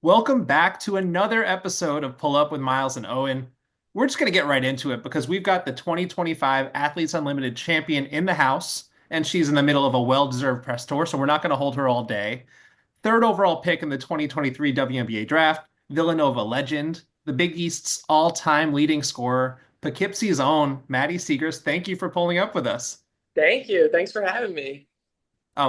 Welcome back to another episode of Pull Up with Miles and Owen. We're just going to get right into it because we've got the 2025 Athletes Unlimited champion in the house, and she's in the middle of a well-deserved press tour, so we're not going to hold her all day. Third overall pick in the 2023 WNBA draft, Villanova legend, the Big East's all-time leading scorer, Poughkeepsie's own Maddy Siegrist. Thank you for pulling up with us. Thank you. Thanks for having me.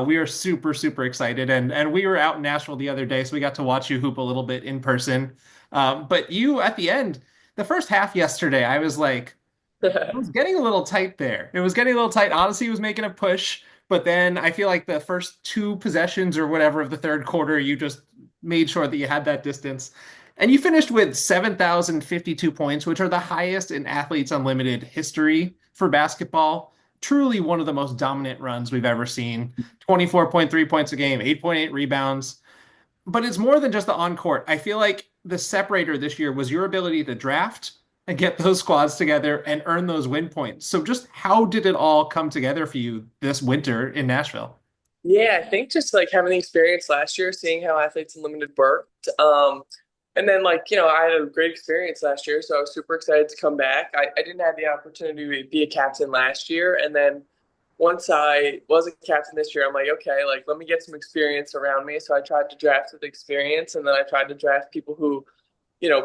We are super, super excited, and we were out in Nashville the other day, so we got to watch you hoop a little bit in person. But you, at the end, the first half yesterday, I was like, it was getting a little tight there. It was getting a little tight. Odyssey was making a push, but then I feel like the first two possessions or whatever of the third quarter, you just made sure that you had that distance. And you finished with 7,052 points, which are the highest in Athletes Unlimited history for basketball. Truly one of the most dominant runs we've ever seen. 24.3 points a game, 8.8 rebounds. But it's more than just the on court. I feel like the separator this year was your ability to draft and get those squads together and earn those win points. So just how did it all come together for you this winter in Nashville? Yeah, I think just like having the experience last year, seeing how Athletes Unlimited worked. And then I had a great experience last year, so I was super excited to come back. I didn't have the opportunity to be a captain last year. And then once I was a captain this year, I'm like, okay, like let me get some experience around me. So I tried to draft with experience, and then I tried to draft people who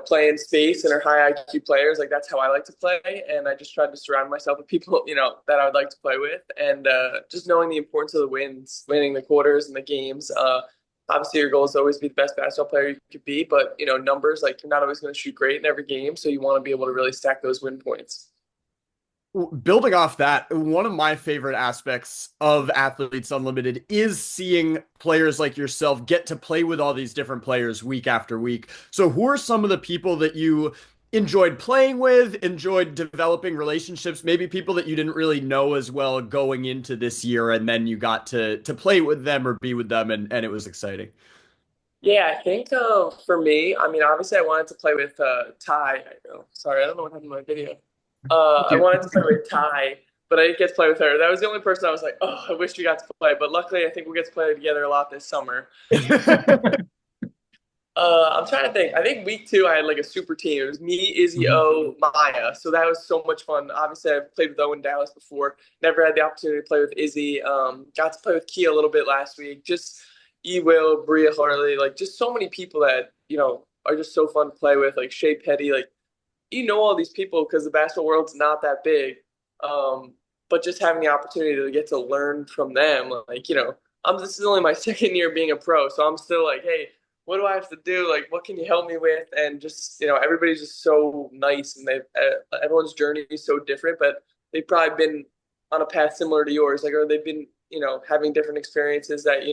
play in space and are high IQ players. Like that's how I like to play. And I just tried to surround myself with people, that I would like to play with. And just knowing the importance of the wins, winning the quarters and the games. Obviously, your goal is to always be the best basketball player you could be, but numbers like you're not always going to shoot great in every game, so you want to be able to really stack those win points. Building off that, one of my favorite aspects of Athletes Unlimited is seeing players like yourself get to play with all these different players week after week. So, who are some of the people that you enjoyed playing with, enjoyed developing relationships, maybe people that you didn't really know as well going into this year, and then you got to play with them or be with them, and it was exciting? Yeah, I think for me, I mean, obviously, I wanted to play with Ty. Sorry, I don't know what happened to my video. I wanted to play with Ty, but I didn't get to play with her. That was the only person I was like, oh, I wish we got to play. But luckily, I think we'll get to play together a lot this summer. I'm trying to think. I think week two, I had like a super team. It was me, Izzy, Mhm. O, Maya. So that was so much fun. Obviously, I've played with O in Dallas before. Never had the opportunity to play with Izzy. Got to play with Kia a little bit last week. Just E Will, Bria Harley, like just so many people that, are just so fun to play with, like Shea Petty. Like, all these people because the basketball world's not that big. Um, but just having the opportunity to get to learn from them, like, this is only my second year being a pro. So I'm still like, hey, what do I have to do? Like, what can you help me with? And just, everybody's just so nice, and everyone's journey is so different, but they've probably been on a path similar to yours, like, or they've been, having different experiences that,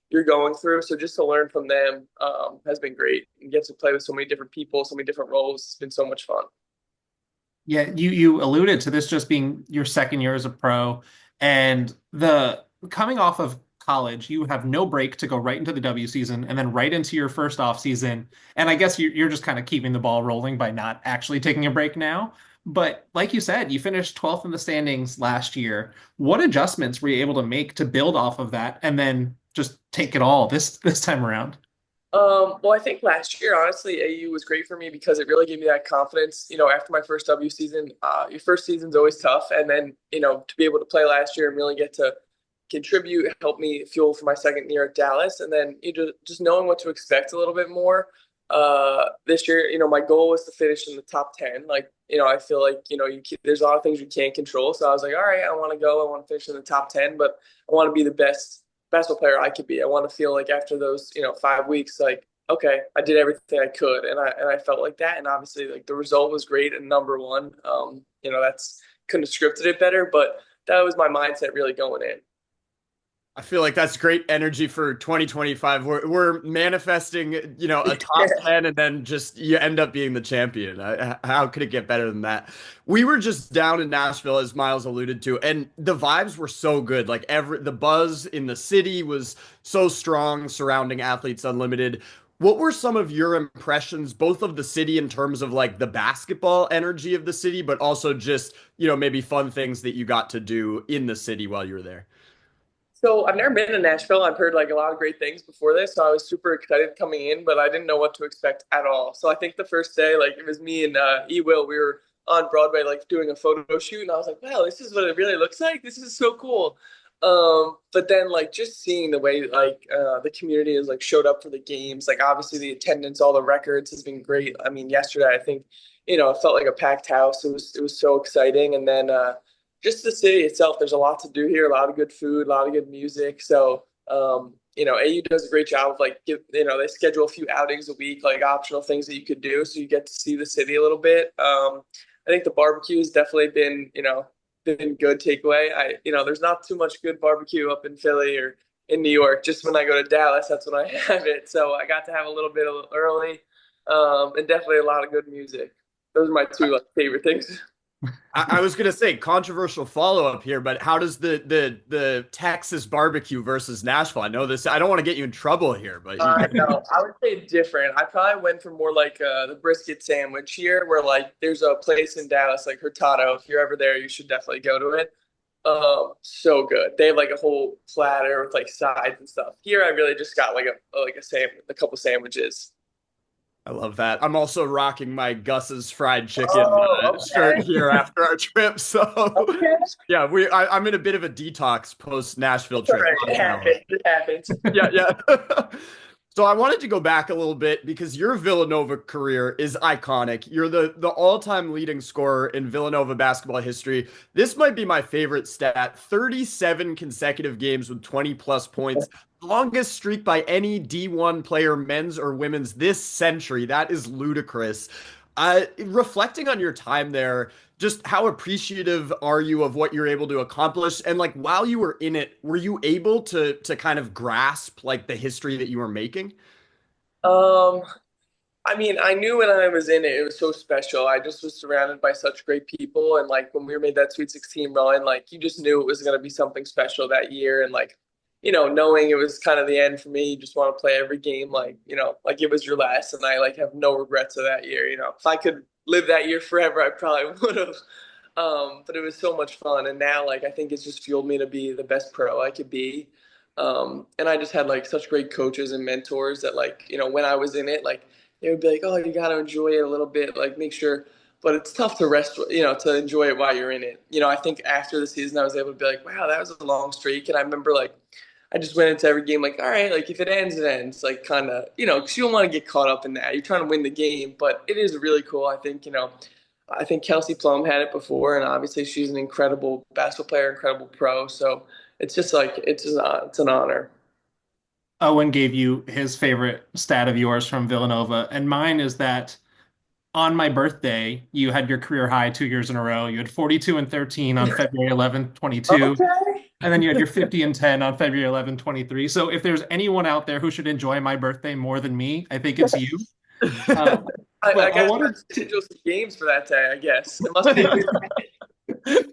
you're going through. So just to learn from them has been great, and get to play with so many different people, so many different roles. It's been so much fun. Yeah, you alluded to this just being your second year as a pro, and the coming off of college, you have no break to go right into the W season and then right into your first off season. And I guess you're just kind of keeping the ball rolling by not actually taking a break now. But like you said, you finished 12th in the standings last year. What adjustments were you able to make to build off of that and then just take it all this time around? Well, I think last year, honestly, AU was great for me because it really gave me that confidence. After my first W season, your first season's always tough. And then, to be able to play last year and really get to contribute helped me fuel for my second year at Dallas. And then just knowing what to expect a little bit more. This year, my goal was to finish in the top 10. Like, I feel like, there's a lot of things you can't control. So I was like, all right, I want to go. I want to finish in the top 10, but I want to be the best basketball player I could be. I want to feel like after those, 5 weeks, like, okay, I did everything I could, and I felt like that. And obviously, like the result was great and number one. That's couldn't have scripted it better, but that was my mindset really going in. I feel like that's great energy for 2025. We're manifesting, a top 10 and then just you end up being the champion. How could it get better than that? We were just down in Nashville, as Miles alluded to, and the vibes were so good. Like the buzz in the city was so strong surrounding Athletes Unlimited. What were some of your impressions, both of the city in terms of like the basketball energy of the city, but also just, maybe fun things that you got to do in the city while you were there? So I've never been to Nashville. I've heard like a lot of great things before this, so I was super excited coming in, but I didn't know what to expect at all. So I think the first day, like it was me and E Will, we were on Broadway like doing a photo shoot, and I was like, wow, this is what it really looks like. This is so cool. But then like just seeing the way like the community has like showed up for the games, like obviously the attendance, all the records has been great. I mean, yesterday I think it felt like a packed house. It was so exciting, and then just the city itself, there's a lot to do here, a lot of good food, a lot of good music. So, AU does a great job of like, they schedule a few outings a week, like optional things that you could do. So you get to see the city a little bit. I think the barbecue has definitely been good takeaway. There's not too much good barbecue up in Philly or in New York. Just when I go to Dallas, that's when I have it. So I got to have a little bit early, and definitely a lot of good music. Those are my two like, favorite things. I was gonna say controversial follow-up here, but how does the Texas barbecue versus Nashville? I know this. I don't want to get you in trouble here, but No, I would say different. I probably went for more like the brisket sandwich here, where like there's a place in Dallas like Hurtado. If you're ever there, you should definitely go to it. So good. They have like a whole platter with like sides and stuff. Here, I really just got like a sandwich, a couple sandwiches. I love that. I'm also rocking my Gus's fried chicken Oh, shirt okay. here after our trip. So Okay. yeah, I'm in a bit of a detox post Nashville All trip. right. It happens. It happens. Yeah, yeah. So I wanted to go back a little bit because your Villanova career is iconic. You're the all-time leading scorer in Villanova basketball history. This might be my favorite stat. 37 consecutive games with 20 plus points. Longest streak by any D1 player, men's or women's this century. That is ludicrous. Reflecting on your time there, just how appreciative are you of what you're able to accomplish? And like while you were in it, were you able to kind of grasp like the history that you were making? Um, I mean, I knew when I was in it, it was so special. I just was surrounded by such great people, and like when we made that Sweet 16 run, like you just knew it was going to be something special that year, and like knowing it was kind of the end for me, you just want to play every game like it was your last, and I like have no regrets of that year. If I could live that year forever, I probably would have. But it was so much fun, and now like I think it's just fueled me to be the best pro I could be. And I just had like such great coaches and mentors that like when I was in it, like they would be like, "Oh, you got to enjoy it a little bit, like make sure." But it's tough to rest, to enjoy it while you're in it. I think after the season, I was able to be like, "Wow, that was a long streak," and I remember like I just went into every game like, all right, like if it ends, it ends. Like kind of, because you don't want to get caught up in that. You're trying to win the game, but it is really cool. I think Kelsey Plum had it before, and obviously she's an incredible basketball player, incredible pro. So it's just like it's an honor. Owen gave you his favorite stat of yours from Villanova, and mine is that on my birthday, you had your career high 2 years in a row. You had 42 and 13 on February 11th, 22, Okay. and then you had your 50 and 10 on February 11th, 23. So if there's anyone out there who should enjoy my birthday more than me, I think it's you. Uh, I but I guess wanted let's schedule some games for that day. I guess it must be.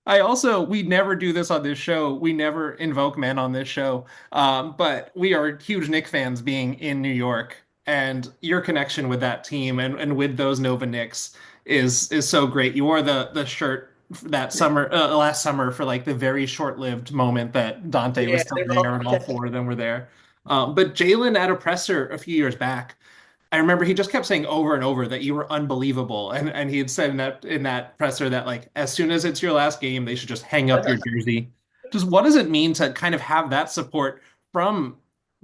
I also, we never do this on this show. We never invoke men on this show. But we are huge Knick fans being in New York. And your connection with that team and with those Nova Knicks is so great. You wore the shirt that summer, last summer for like the very short-lived moment that Dante was Yeah, still they're there all and all four of them were there. But Jalen at a presser a few years back, I remember he just kept saying over and over that you were unbelievable, and he had said in that presser that like as soon as it's your last game, they should just hang up your jersey. Just what does it mean to kind of have that support from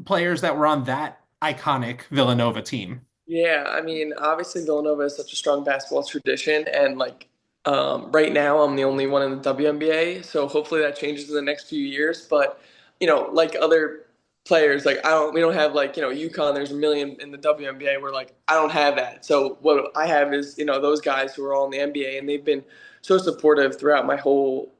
players that were on that iconic Villanova team? Yeah, I mean, obviously Villanova is such a strong basketball tradition, and like right now I'm the only one in the WNBA, so hopefully that changes in the next few years. But like other players, like we don't have like UConn. There's a million in the WNBA. Where like I don't have that. So what I have is those guys who are all in the NBA, and they've been so supportive throughout my whole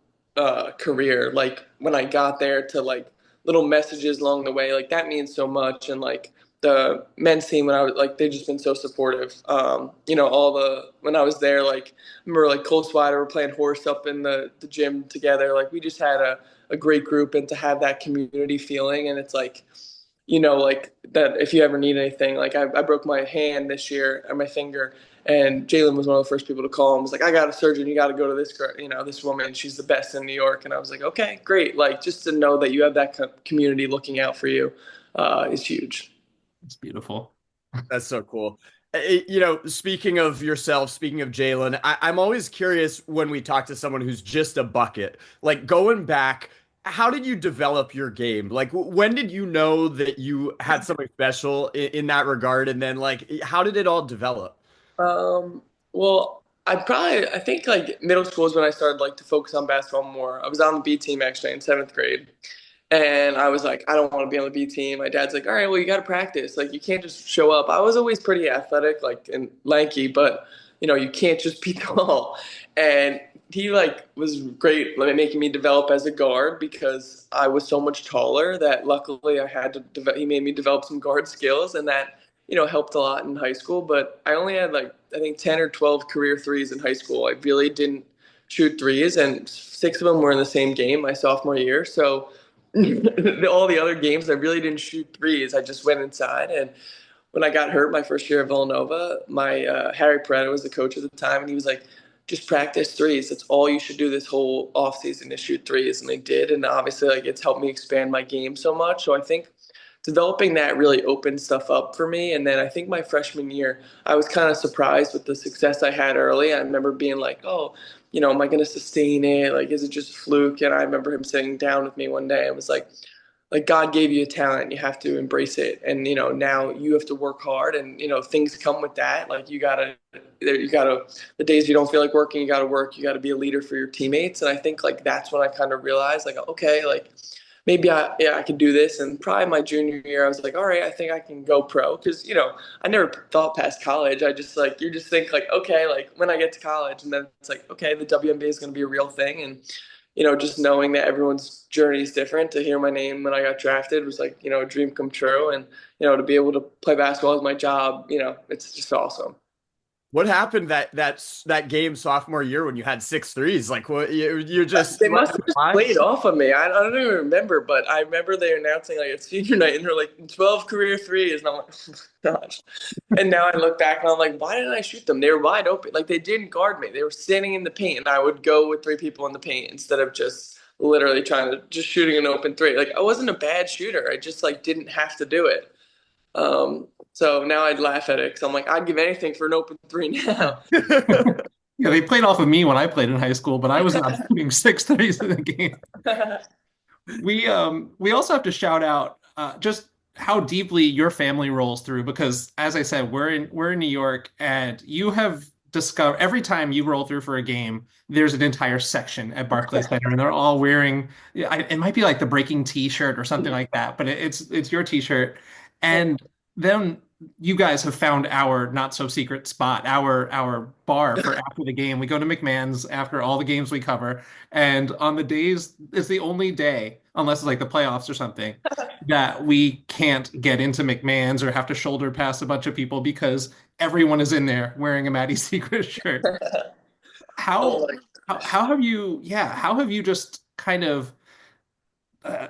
career. Like when I got there, to like little messages along the way, like that means so much, and like the men's team when I was like they've just been so supportive. All the when I was there, like I remember like Cole Swider were playing horse up in the gym together. Like we just had a great group, and to have that community feeling, and it's like like that if you ever need anything. Like I broke my hand this year or my finger, and Jalen was one of the first people to call and was like, I got a surgeon, you got to go to this girl, this woman, she's the best in New York. And I was like, okay, great. Like just to know that you have that community looking out for you is huge. It's beautiful. That's so cool. Speaking of yourself, speaking of Jalen, I'm always curious when we talk to someone who's just a bucket, like going back, how did you develop your game? Like, when did you know that you had something special in that regard? And then, like, how did it all develop? Um, well, I think like middle school is when I started like to focus on basketball more. I was on the B team actually in seventh grade. And I was like, I don't want to be on the B team. My dad's like, all right, well, you got to practice. Like, you can't just show up. I was always pretty athletic, like, and lanky, but, you can't just be tall. And he, like, was great, like, making me develop as a guard because I was so much taller that luckily I had to develop, he made me develop some guard skills, and that, helped a lot in high school. But I only had, like, I think 10 or 12 career threes in high school. I really didn't shoot threes, and six of them were in the same game my sophomore year. So, all the other games, I really didn't shoot threes. I just went inside. And when I got hurt my first year at Villanova, my Harry Pareto was the coach at the time, and he was like, just practice threes. That's all you should do this whole offseason is shoot threes. And they did. And obviously, like, it's helped me expand my game so much. So I think developing that really opened stuff up for me. And then I think my freshman year, I was kind of surprised with the success I had early. I remember being like, oh, am I going to sustain it? Like, is it just a fluke? And I remember him sitting down with me one day and was like God gave you a talent, you have to embrace it. And, now you have to work hard and, things come with that. Like the days you don't feel like working, you got to work, you got to be a leader for your teammates. And I think like, that's when I kind of realized like, okay, like, maybe I could do this. And probably my junior year, I was like, all right, I think I can go pro. Cause I never thought past college. I just like, you just think like, okay, like when I get to college and then it's like, okay, the WNBA is going to be a real thing. And, just knowing that everyone's journey is different, to hear my name when I got drafted was like, a dream come true. And, to be able to play basketball as my job, it's just awesome. What happened that game sophomore year when you had six threes? Like, what you're just They must running have just high? played off of me. I don't even remember, but I remember they announcing like it's senior night, and they're like 12 career threes, and I'm like, oh my gosh. And now I look back and I'm like, why didn't I shoot them? They were wide open. Like they didn't guard me. They were standing in the paint, and I would go with three people in the paint instead of just literally trying to just shooting an open three. Like I wasn't a bad shooter. I just like didn't have to do it. So now I'd laugh at it because I'm like, I'd give anything for an open three now. Yeah, they played off of me when I played in high school, but I was not shooting six threes in the game. We also have to shout out just how deeply your family rolls through because as I said, we're in New York and you have discovered every time you roll through for a game, there's an entire section at Barclays Center and they're all wearing it might be like the Breaking T-shirt or something like that, but it's your T-shirt. And then you guys have found our not so secret spot, our bar for after the game. We go to McMahon's after all the games we cover, and on the days it's the only day, unless it's like the playoffs or something, that we can't get into McMahon's or have to shoulder past a bunch of people because everyone is in there wearing a Maddy Siegrist shirt. Oh How my how have you how have you just kind of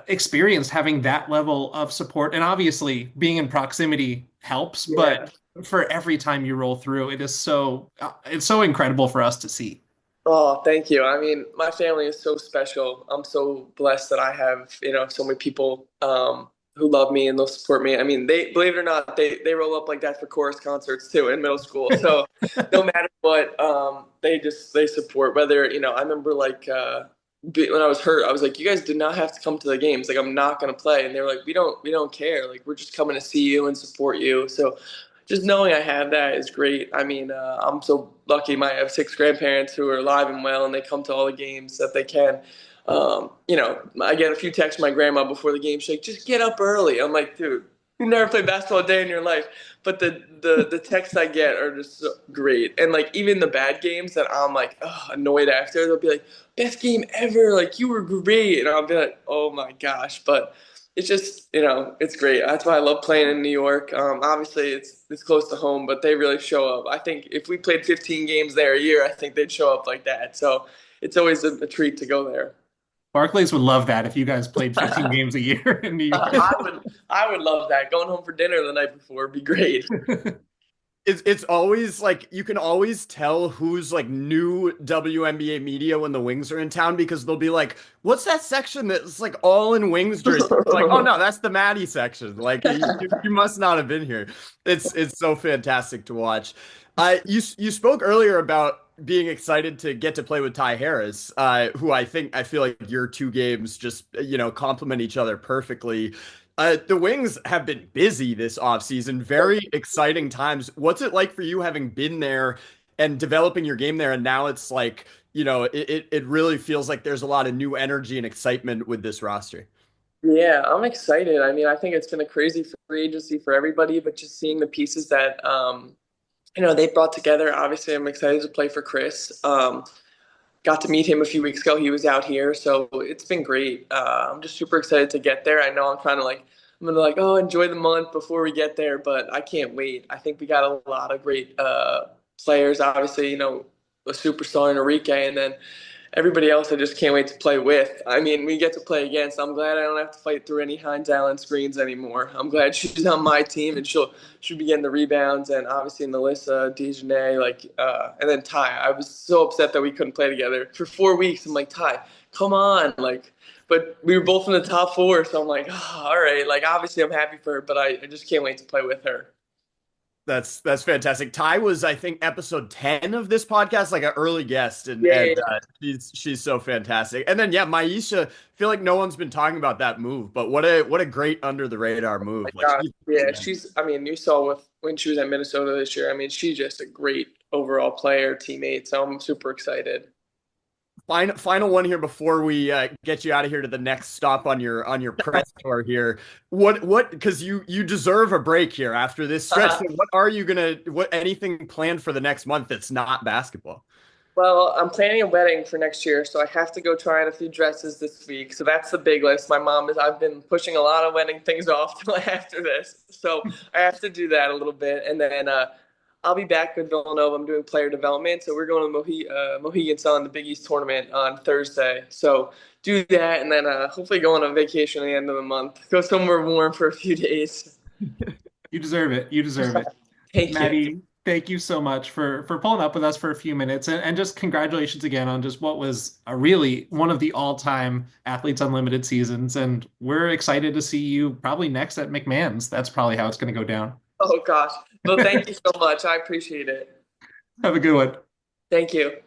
experienced having that level of support. And obviously, being in proximity helps, yeah. but for every time you roll through, it's so incredible for us to see. Oh, thank you. I mean, my family is so special. I'm so blessed that I have, so many people who love me and they'll support me. I mean, they believe it or not, they roll up like that for chorus concerts too in middle school. So no matter what, they support. Whether I remember like when I was hurt, I was like, you guys did not have to come to the games. Like I'm not gonna play, and they were like, we don't care. Like we're just coming to see you and support you. So just knowing I have that is great. I mean, I'm so lucky. I have six grandparents who are alive and well, and they come to all the games that they can. I get a few texts from my grandma before the game. She's like, "Just get up early." I'm like, "Dude, you never played basketball a day in your life." But the texts I get are just so great, and like even the bad games that I'm like annoyed after, they'll be like, "Best game ever! Like you were great," and I'll be like, "Oh my gosh!" But it's just it's great. That's why I love playing in New York. Obviously it's close to home, but they really show up. I think if we played 15 games there a year, I think they'd show up like that. So it's always a treat to go there. Barclays would love that if you guys played 15 games a year in New York. I would love that. Going home for dinner the night before would be great. It's always like you can always tell who's like new WNBA media when the Wings are in town because they'll be like, "What's that section that's like all in Wings jerseys?" It's like, "Oh no, that's the Maddy section." Like you must not have been here. It's so fantastic to watch. You spoke earlier about being excited to get to play with Ty Harris, who I feel like your two games just complement each other perfectly. The Wings have been busy this offseason, very exciting times. What's it like for you having been there and developing your game there? And now it's like, it really feels like there's a lot of new energy and excitement with this roster. Yeah, I'm excited. I mean, I think it's been a crazy free agency for everybody, but just seeing the pieces that they brought together. Obviously, I'm excited to play for Chris. Got to meet him a few weeks ago. He was out here, so it's been great. I'm just super excited to get there. I know I'm gonna like, oh, enjoy the month before we get there, but I can't wait. I think we got a lot of great players. Obviously, a superstar in Enrique, and then everybody else I just can't wait to play with. I mean, we get to play against. I'm glad I don't have to fight through any Hines Allen screens anymore. I'm glad she's on my team and she'll be getting the rebounds, and obviously Melissa, Dejanay, and then Ty. I was so upset that we couldn't play together for 4 weeks. I'm like, Ty, come on, but we were both in the top four, so I'm like, oh, all right. Like, obviously I'm happy for her, but I just can't wait to play with her. That's fantastic. Ty was, I think, episode 10 of this podcast, like an early guest, and Yeah, and she's so fantastic. And then Maisha, feel like no one's been talking about that move, but what a great under the radar move. my Like God. Yeah, I mean, you saw when she was at Minnesota this year. I mean, she's just a great overall player, teammate. So I'm super excited. final one here before we get you out of here to the next stop on your press tour here. What because you deserve a break here after this stretch. So what are you gonna anything planned for the next month that's not basketball? Well, I'm planning a wedding for next year, so I have to go try on a few dresses this week. So that's the big list. I've been pushing a lot of wedding things off till after this. So I have to do that a little bit. And then I'll be back with Villanova. I'm doing player development. So we're going to Mohegan Sun, the Big East tournament on Thursday. So do that and then hopefully go on a vacation at the end of the month. Go somewhere warm for a few days. You deserve it. You deserve it. Thank you. Maddy, thank you so much for pulling up with us for a few minutes and just congratulations again on just what was a really one of the all-time Athletes Unlimited seasons. And we're excited to see you probably next at McMahon's. That's probably how it's going to go down. Oh, gosh. Well, thank you so much. I appreciate it. Have a good one. Thank you.